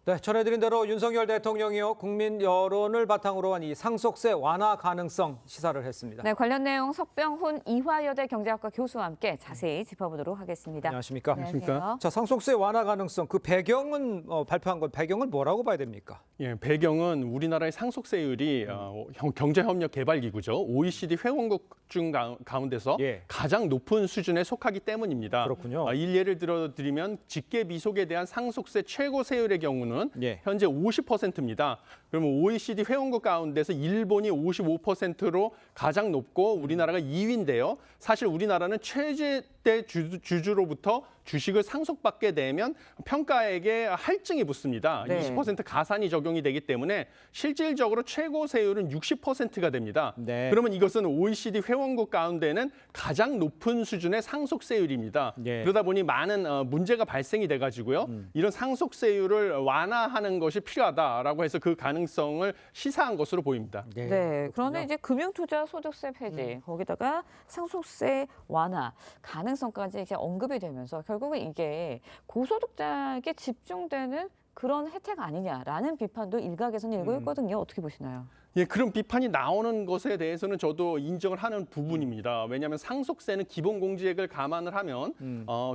네, 전해드린 대로 윤석열 대통령이요 국민 여론을 바탕으로 한 이 상속세 완화 가능성 시사를 했습니다. 네, 관련 내용 석병훈 이화여대 경제학과 교수와 함께 자세히 짚어보도록 하겠습니다. 안녕하십니까? 안녕하세요. 자, 상속세 완화 가능성 그 배경은 발표한 건 배경을 뭐라고 봐야 됩니까? 예, 배경은 우리나라의 상속세율이 경제협력개발기구죠. OECD 회원국 중 가운데서 예. 가장 높은 수준에 속하기 때문입니다. 그렇군요. 예를 들어드리면 직계미속에 대한 상속세 최고 세율의 경우는 예. 현재 50%입니다. 그러면 OECD 회원국 가운데서 일본이 55%로 가장 높고 우리나라가 2위인데요. 사실 우리나라는 최대 주주로부터 주식을 상속받게 되면 평가액에 할증이 붙습니다. 네. 20% 가산이 적용이 되기 때문에 실질적으로 최고 세율은 60%가 됩니다. 네. 그러면 이것은 OECD 회원국 가운데는 가장 높은 수준의 상속세율입니다. 예. 그러다 보니 많은 문제가 발생이 돼가지고요. 이런 상속세율을 완화하는 것이 필요하다라고 해서 그 가능성을 시사한 것으로 보입니다. 네, 그런데 이제 금융투자 소득세 폐지, 거기다가 상속세 완화 가능성까지 이제 언급이 되면서 결국은 이게 고소득자에게 집중되는 그런 혜택 아니냐라는 비판도 일각에서는 일고 있거든요. 어떻게 보시나요? 예, 그런 비판이 나오는 것에 대해서는 저도 인정을 하는 부분입니다. 왜냐하면 상속세는 기본 공제액을 감안을 하면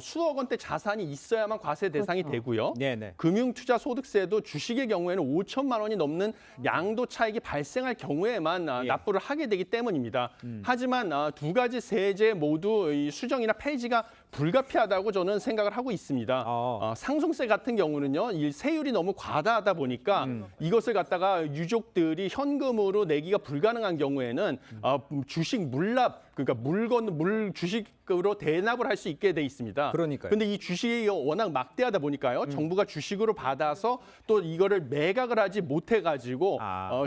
수억 원대 자산이 있어야만 과세 대상이 그렇죠. 되고요. 네네. 금융투자소득세도 주식의 경우에는 5천만 원이 넘는 양도 차익이 발생할 경우에만 예. 납부를 하게 되기 때문입니다. 하지만 두 가지 세제 모두 이 수정이나 폐지가 불가피하다고 저는 생각을 하고 있습니다. 상속세 같은 경우는요, 이 세율이 너무 과다하다 보니까 이것을 갖다가 유족들이 현금으로 내기가 불가능한 경우에는 주식 물납, 그러니까 주식으로 대납을 할 수 있게 돼 있습니다. 그러니까요. 근데 이 주식이 워낙 막대하다 보니까요, 정부가 주식으로 받아서 또 이거를 매각을 하지 못해가지고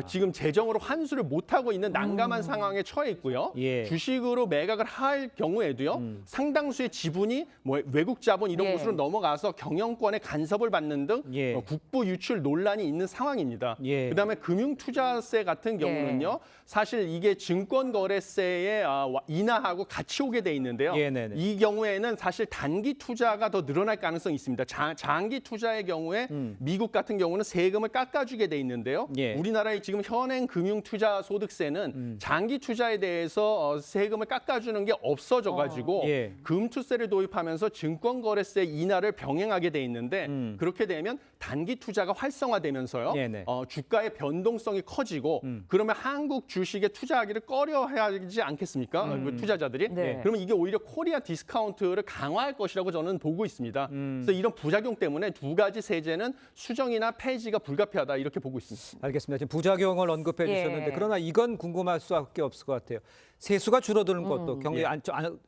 지금 재정으로 환수를 못하고 있는 난감한 상황에 처해 있고요. 예. 주식으로 매각을 할 경우에도요, 상당수의 지분이 뭐 외국 자본 이런 예. 곳으로 넘어가서 경영권의 간섭을 받는 등 예. 국부 유출 논란이 있는 상황입니다. 예. 그다음에 금융투자세 같은 경우는요, 사실 이게 증권거래세에 인하하고 같이 오게 돼 있는데요. 예, 네네. 이 경우에는 사실 단기 투자가 더 늘어날 가능성이 있습니다. 장기 투자의 경우에 미국 같은 경우는 세금을 깎아주게 돼 있는데요. 예. 우리나라의 지금 현행 금융투자 소득세는 장기 투자에 대해서 세금을 깎아주는 게 없어져가지고 예. 금투세를 도입하면서 증권거래세 인하를 병행하게 돼 있는데 그렇게 되면 단기 투자가 활성화되면서요. 네네. 주가의 변동성이 커지고 그러면 한국 주식에 투자하기를 꺼려하지 않겠습니까? 그 투자자들이. 네. 그러면 이게 오히려 코리아 디스카운트를 강화할 것이라고 저는 보고 있습니다. 그래서 이런 부작용 때문에 두 가지 세제는 수정이나 폐지가 불가피하다 이렇게 보고 있습니다. 알겠습니다. 지금 부작용을 언급해 예. 주셨는데 그러나 이건 궁금할 수밖에 없을 것 같아요. 세수가 줄어드는 것도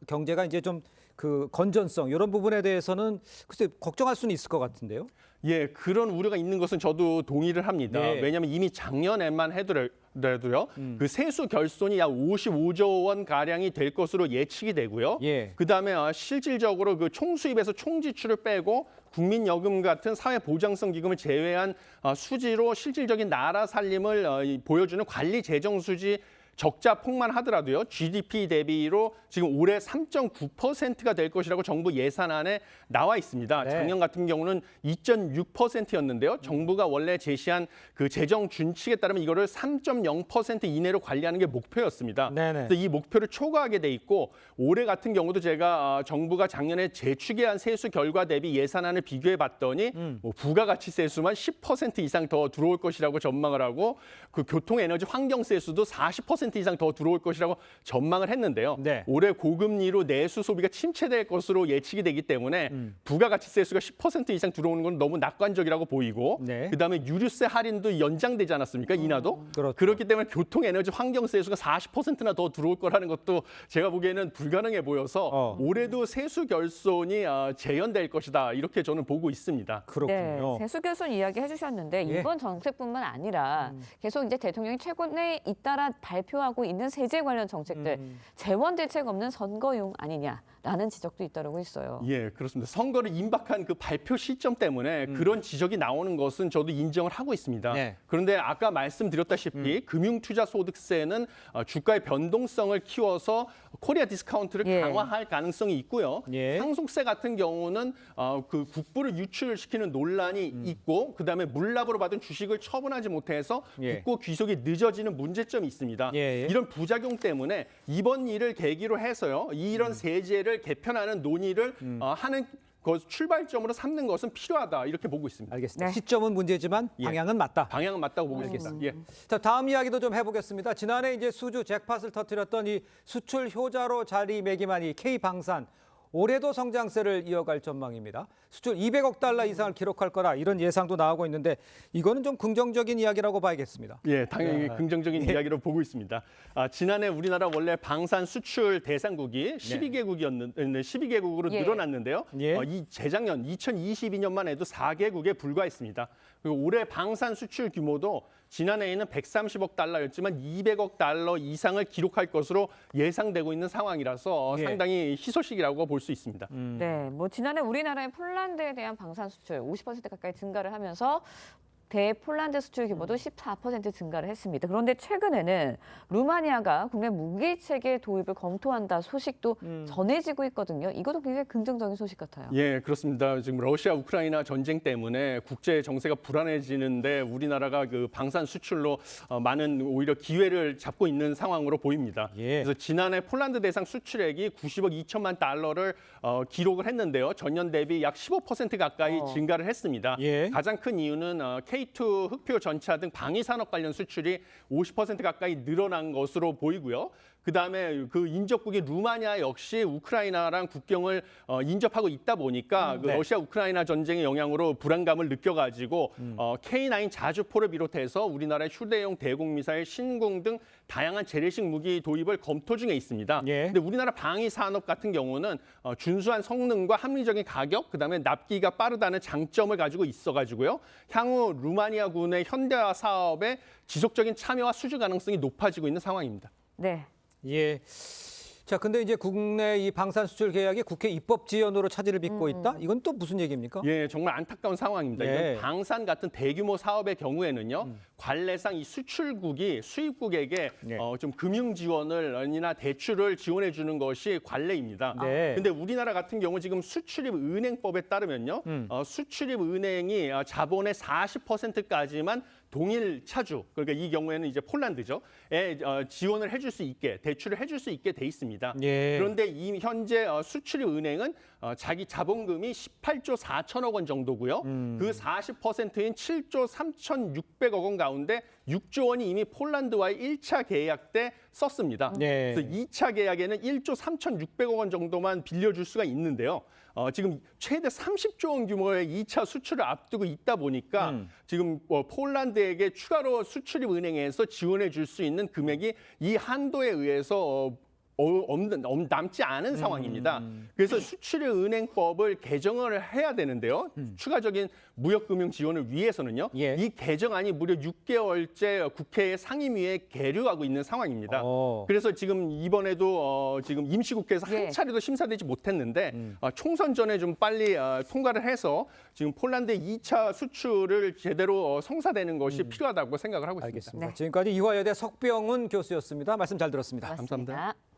경제가 이제 좀 그 건전성 이런 부분에 대해서는 글쎄 걱정할 수는 있을 것 같은데요. 예, 그런 우려가 있는 것은 저도 동의를 합니다. 네. 왜냐하면 이미 작년에만 해도요, 그 세수 결손이 약 55조 원 가량이 될 것으로 예측이 되고요. 예. 그다음에 실질적으로 그 총수입에서 총지출을 빼고 국민여금 같은 사회보장성 기금을 제외한 수지로 실질적인 나라 살림을 보여주는 관리 재정 수지 적자 폭만하더라도요, GDP 대비로 지금 올해 3.9%가 될 것이라고 정부 예산안에 나와 있습니다. 네. 작년 같은 경우는 2.6%였는데요. 정부가 원래 제시한 그 재정 준칙에 따르면 이거를 3.0% 이내로 관리하는 게 목표였습니다. 네네. 그래서 이 목표를 초과하게 돼 있고 올해 같은 경우도 제가 정부가 작년에 재추계한 세수 결과 대비 예산안을 비교해 봤더니 뭐 부가가치세수만 10% 이상 더 들어올 것이라고 전망을 하고 그 교통에너지 환경세수도 40% 이상 더 들어올 것이라고 전망을 했는데요. 네. 올해 고금리로 내수 소비가 침체될 것으로 예측이 되기 때문에 부가가치세수가 10% 이상 들어오는 건 너무 낙관적이라고 보이고 네. 그다음에 유류세 할인도 연장되지 않았습니까? 인하도? 그렇죠. 그렇기 때문에 교통에너지 환경세수가 40%나 더 들어올 거라는 것도 제가 보기에는 불가능해 보여서 올해도 세수 결손이 재현될 것이다. 이렇게 저는 보고 있습니다. 그렇군요. 네, 세수 결손 이야기 해주셨는데 예. 이번 정책뿐만 아니라 계속 이제 대통령이 최근에 잇따라 발표하고 있는 세제 관련 정책들 재원 대책 없는 선거용 아니냐. 라는 지적도 잇따르고 있어요. 예, 그렇습니다. 선거를 임박한 그 발표 시점 때문에 그런 지적이 나오는 것은 저도 인정을 하고 있습니다. 네. 그런데 아까 말씀드렸다시피 금융투자소득세는 주가의 변동성을 키워서 코리아 디스카운트를 예. 강화할 가능성이 있고요. 예. 상속세 같은 경우는 그 국부를 유출시키는 논란이 있고 그다음에 물납으로 받은 주식을 처분하지 못해서 예. 국고 귀속이 늦어지는 문제점이 있습니다. 예. 이런 부작용 때문에 이번 일을 계기로 해서요. 이런 세제를 개편하는 논의를 하는 출발점으로 삼는 것은 필요하다 이렇게 보고 있습니다. 알겠습니다. 네. 시점은 문제지만 예. 방향은 맞다. 방향은 맞다고 보고 있습니다. 예. 자, 다음 이야기도 좀 해보겠습니다. 지난해 이제 수주 잭팟을 터뜨렸던 이 수출 효자로 자리매김한 이 K방산. 올해도 성장세를 이어갈 전망입니다. 수출 200억 달러 이상을 기록할 거라 이런 예상도 나오고 있는데 이거는 좀 긍정적인 이야기라고 봐야겠습니다. 예, 당연히 긍정적인 이야기로 보고 있습니다. 지난해 우리나라 원래 방산 수출 대상국이 12개국으로 예. 늘어났는데요. 예. 이 재작년 2022년만 해도 4개국에 불과했습니다. 그리고 올해 방산 수출 규모도 지난해에는 130억 달러였지만 200억 달러 이상을 기록할 것으로 예상되고 있는 상황이라서 예. 상당히 희소식이라고 볼 수 있습니다. 네, 뭐 지난해 우리나라의 폴란드에 대한 방산 수출 50% 가까이 증가를 하면서 대폴란드 수출 규모도 14% 증가를 했습니다. 그런데 최근에는 루마니아가 국내 무기 체계 도입을 검토한다 소식도 전해지고 있거든요. 이것도 굉장히 긍정적인 소식 같아요. 예, 그렇습니다. 지금 러시아 우크라이나 전쟁 때문에 국제 정세가 불안해지는데 우리나라가 그 방산 수출로 많은 오히려 기회를 잡고 있는 상황으로 보입니다. 예. 그래서 지난해 폴란드 대상 수출액이 90억 2천만 달러를 기록을 했는데요. 전년 대비 약 15% 가까이 증가를 했습니다. 예. 가장 큰 이유는 K2 흑표 전차 등 방위 산업 관련 수출이 50% 가까이 늘어난 것으로 보이고요. 그다음에 그 인접국인 루마니아 역시 우크라이나랑 국경을 인접하고 있다 보니까 그 네. 러시아 우크라이나 전쟁의 영향으로 불안감을 느껴가지고 K9 자주포를 비롯해서 우리나라의 휴대용 대공 미사일, 신궁 등 다양한 재래식 무기 도입을 검토 중에 있습니다. 예. 근데 우리나라 방위 산업 같은 경우는 준수한 성능과 합리적인 가격, 그다음에 납기가 빠르다는 장점을 가지고 있어가지고요. 향후 루마니아군의 현대화 사업에 지속적인 참여와 수주 가능성이 높아지고 있는 상황입니다. 네. 예. 자, 근데 이제 국내 이 방산 수출 계약이 국회 입법 지연으로 차질을 빚고 있다? 이건 또 무슨 얘기입니까? 예, 정말 안타까운 상황입니다. 예. 이건 방산 같은 대규모 사업의 경우에는요, 관례상 이 수출국이 수입국에게 예. 좀 금융 지원을이나 대출을 지원해 주는 것이 관례입니다. 네. 근데 우리나라 같은 경우 지금 수출입 은행법에 따르면요, 수출입 은행이 자본의 40%까지만 동일 차주, 그러니까 이 경우에는 이제 폴란드죠, 지원을 해줄 수 있게, 대출을 해줄 수 있게 돼 있습니다. 예. 그런데 이 현재 수출입 은행은 자기 자본금이 18조 4천억 원 정도고요. 그 40%인 7조 3,600억 원 가운데 6조 원이 이미 폴란드와의 1차 계약 때 썼습니다. 네. 그래서 2차 계약에는 1조 3,600억 원 정도만 빌려줄 수가 있는데요. 지금 최대 30조 원 규모의 2차 수출을 앞두고 있다 보니까 지금 폴란드에게 추가로 수출입 은행에서 지원해 줄 수 있는 금액이 이 한도에 의해서 남지 않은 상황입니다. 그래서 수출입은행법을 개정을 해야 되는데요. 추가적인 무역금융 지원을 위해서는요. 예. 이 개정안이 무려 6개월째 국회의 상임위에 계류하고 있는 상황입니다. 그래서 지금 이번에도 지금 임시국회에서 예. 한 차례도 심사되지 못했는데 총선 전에 좀 빨리 통과를 해서 지금 폴란드의 2차 수출을 제대로 성사되는 것이 필요하다고 생각을 하고 있습니다. 알겠습니다. 네. 지금까지 이화여대 석병훈 교수였습니다. 말씀 잘 들었습니다. 감사합니다. 고맙습니다.